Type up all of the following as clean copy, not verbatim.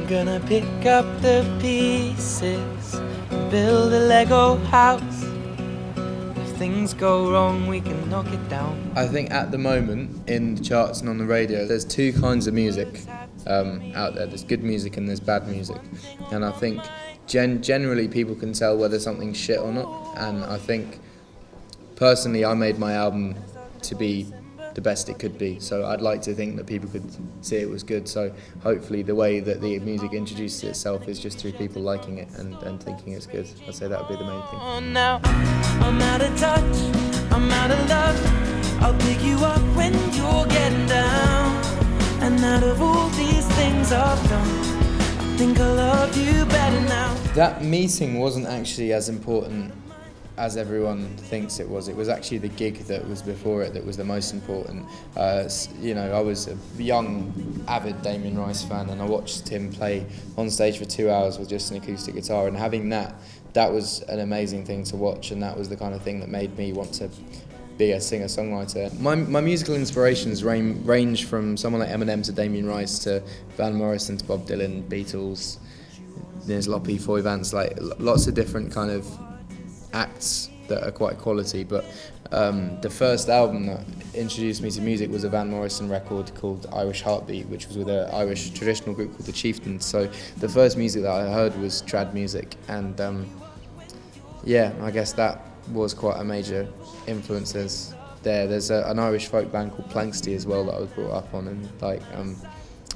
gonna pick up the pieces and build a Lego house. If things go wrong, we can knock it down. I think at the moment, in the charts and on the radio, there's two kinds of music out there. There's good music and there's bad music. And I think generally people can tell whether something's shit or not. And I think, personally, I made my album to be the best it could be. So I'd like to think that people could see it was good. So hopefully the way that the music introduces itself is just through people liking it and thinking it's good. I'd say that would be the main thing. Now I'm out of touch, I'm out of love. I'll pick you up when you're getting down. And out of all these things I've done, I think I love you better now. That meeting wasn't actually as important as everyone thinks it was. It was actually the gig that was before it that was the most important. You know, I was a young, avid Damien Rice fan, and I watched him play on stage for 2 hours with just an acoustic guitar, and having that was an amazing thing to watch, and that was the kind of thing that made me want to be a singer-songwriter. My musical inspirations range from someone like Eminem to Damien Rice to Van Morrison to Bob Dylan, Beatles, there's Loppy, Foy Vance, like lots of different kind of acts that are quite quality, but the first album that introduced me to music was a Van Morrison record called Irish Heartbeat, which was with an Irish traditional group called the Chieftains. So the first music that I heard was trad music, and yeah, I guess that was quite a major influence. There's an Irish folk band called Planksty as well that I was brought up on, and like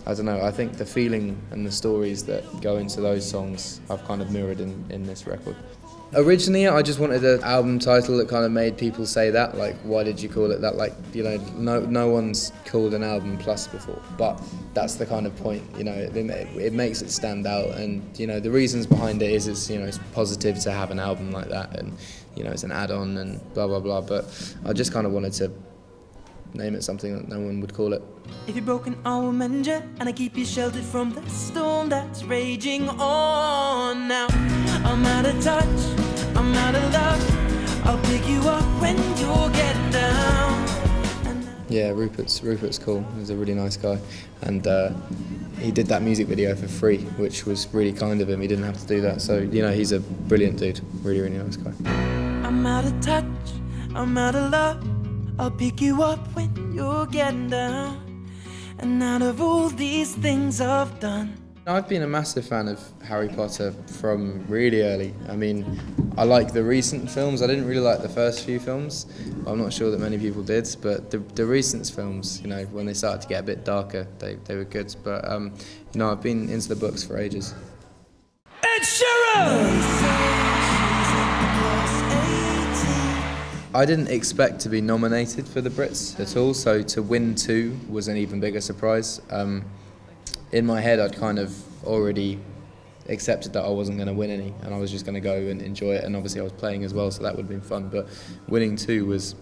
I don't know, I think the feeling and the stories that go into those songs I've kind of mirrored in this record. Originally, I just wanted an album title that kind of made people say that, like, why did you call it that? Like, you know, no one's called an album Plus before, but that's the kind of point, you know, it makes it stand out, and, you know, the reasons behind it is it's, you know, it's positive to have an album like that, and, you know, it's an add-on and blah, blah, blah, but I just kind of wanted to name it something that no one would call it. If you're broken, I will mend you, and I keep you sheltered from the storm that's raging on. Now I'm out of touch, I'm out of love. I'll pick you up when you're getting down. Yeah, Rupert's cool. He's a really nice guy, and he did that music video for free, which was really kind of him. He didn't have to do that, so, you know, he's a brilliant dude. Really, really nice guy. I'm out of touch, I'm out of love. I'll pick you up when you're getting down. And out of all these things I've done, I've been a massive fan of Harry Potter from really early. I mean, I like the recent films. I didn't really like the first few films. I'm not sure that many people did, but the recent films, you know, when they started to get a bit darker, they were good. But, you know, I've been into the books for ages. It's Sheeran! I didn't expect to be nominated for the Brits at all, so to win 2 was an even bigger surprise. In my head, I'd kind of already accepted that I wasn't going to win any, and I was just going to go and enjoy it, and obviously I was playing as well, so that would have been fun, but winning 2 was,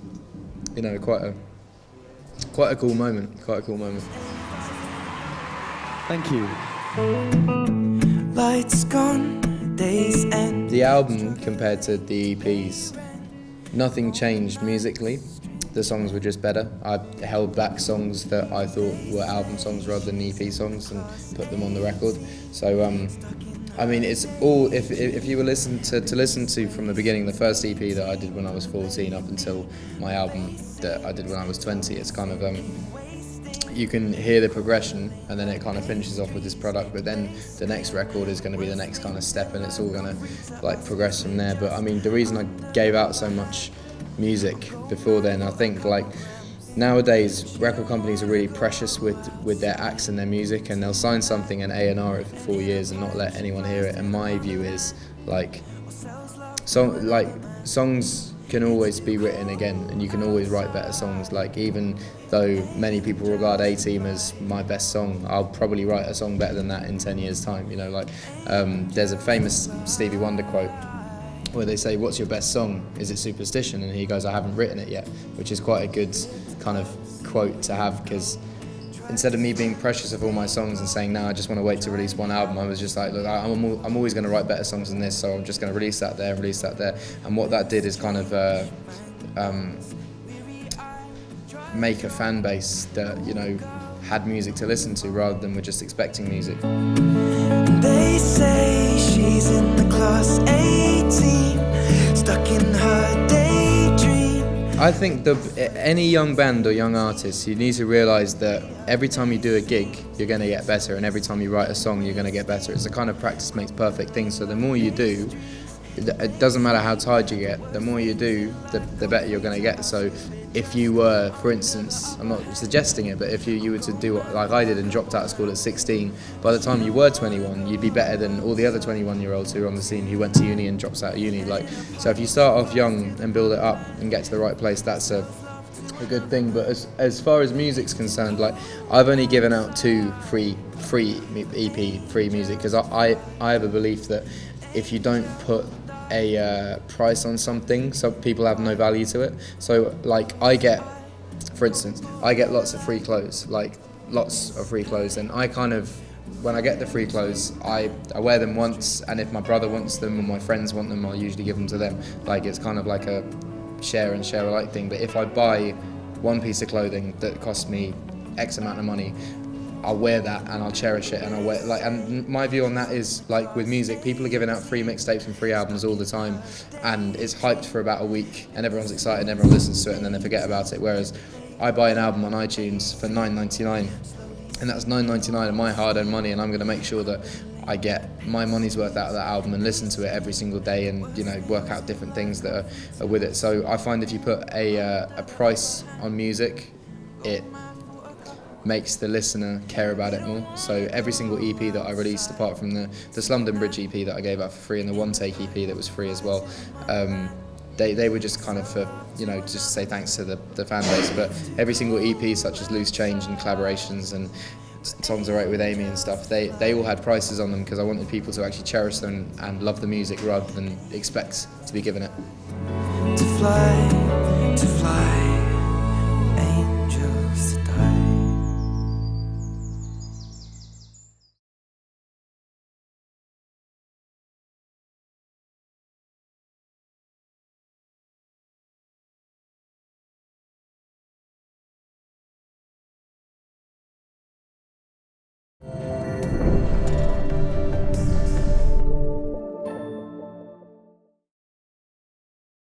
you know, quite a cool moment, Thank you. Lights gone, days end. The album compared to the EPs, nothing changed musically. The songs were just better. I held back songs that I thought were album songs rather than EP songs and put them on the record. So, I mean, it's all, if you were listen to from the beginning, the first EP that I did when I was 14 up until my album that I did when I was 20, it's kind of, you can hear the progression, and then it kind of finishes off with this product, but then the next record is going to be the next kind of step, and it's all going to like progress from there. But I mean, the reason I gave out so much music before then, I think, like, nowadays record companies are really precious with their acts and their music, and they'll sign something and A&R it for 4 years and not let anyone hear it. And my view is, like, songs can always be written again, and you can always write better songs. Like, even though many people regard A-Team as my best song, I'll probably write a song better than that in 10 years time, you know. Like, there's a famous Stevie Wonder quote where they say, "What's your best song? Is it Superstition?" And he goes, "I haven't written it yet," which is quite a good kind of quote to have, because instead of me being precious of all my songs and saying, "No, I just want to wait to release one album," I was just like, "Look, I'm always going to write better songs than this, so I'm just going to release that there and release that there." And what that did is kind of make a fan base that, you know, had music to listen to rather than we're just expecting music. They say she's in the class 18, stuck in her daydream. I think any young band or young artist, you need to realise that every time you do a gig, you're going to get better, and every time you write a song, you're going to get better. It's a kind of practice makes perfect thing. So the more you do, it doesn't matter how tired you get, the more you do, the better you're going to get. So if you were, for instance, I'm not suggesting it, but if you were to do like I did and dropped out of school at 16, by the time you were 21, you'd be better than all the other 21-year-olds who are on the scene who went to uni and drops out of uni. Like, so if you start off young and build it up and get to the right place, that's a good thing. But as far as music's concerned, like, I've only given out 2 free EP, free music, because I have a belief that if you don't put a price on something, so people have no value to it. So like for instance, I get lots of free clothes, and I kind of, when I get the free clothes, I wear them once, and if my brother wants them or my friends want them, I'll usually give them to them. Like, it's kind of like a share and share alike thing. But if I buy one piece of clothing that costs me X amount of money, I'll wear that and I'll cherish it, and I'll wear, like, and my view on that is, like, with music, people are giving out free mixtapes and free albums all the time, and it's hyped for about a week and everyone's excited and everyone listens to it and then they forget about it. Whereas I buy an album on iTunes for $9.99, and that's $9.99 of my hard-earned money, and I'm going to make sure that I get my money's worth out of that album and listen to it every single day, and, you know, work out different things that are with it. So I find if you put a price on music, it makes the listener care about it more. So every single EP that I released, apart from the Slumdon Bridge EP that I gave out for free, and the One Take EP that was free as well, they were just kind of for, you know, just to say thanks to the fan base. But every single EP, such as Loose Change and collaborations and Songs I Write with Amy and stuff, they all had prices on them, because I wanted people to actually cherish them and love the music rather than expect to be given it. To fly, to fly.